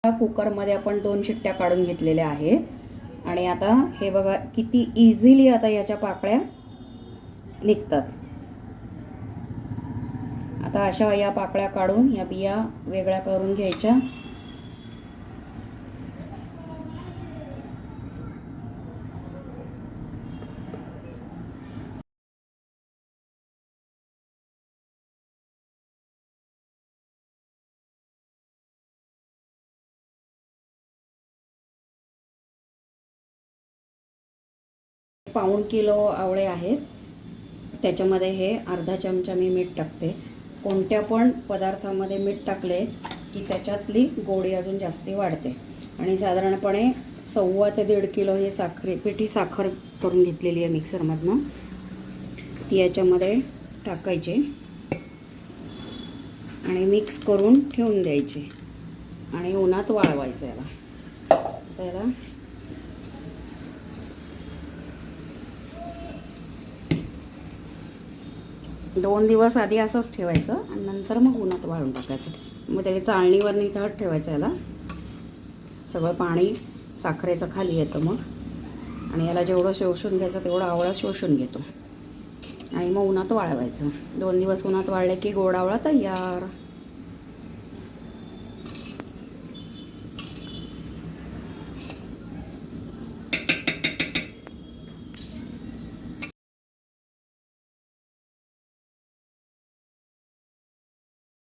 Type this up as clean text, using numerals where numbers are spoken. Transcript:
कुकरमध्ये आपण 2 शिट्ट्या काढून घेतलेल्या आहेत आणि आता हे बघा किती इझिली आता याच्या पाकळ्या निघतात. आता अशा या पाकळ्या काढून या बिया वेगळ्या करून घ्यायच्या. पाऊण किलो आवळे आहेत, त्याच्यामध्ये हे अर्धा चमचा मी मीठ टाकते. कोणत्या पण पदार्थामध्ये मीठ टाकले की त्याच्यातली गोडी अजून जास्ती वाढते. आणि साधारणपणे 1.25 ते 1.5 किलो ही पिठी साखर करून घेतलेली आहे मिक्सरमधनं, ती याच्यामध्ये टाकायची आणि मिक्स करून ठेवून द्यायची आणि उन्हात वाळवायचं याला. त्याला 2 दिवस आधी असंच ठेवायचं आणि नंतर मग उन्हात वाळून टाकायचं. मग त्याची चाळणीवर निथळत ठेवायचं याला. सगळं पाणी साखरेचं खाली येतं मग, आणि याला जेवढं शोषून घ्यायचं तेवढं आवळा शोषून घेतो आणि मग उन्हात वाळवायचं. 2 दिवस उन्हात वाळले की गोड आवळा तयार.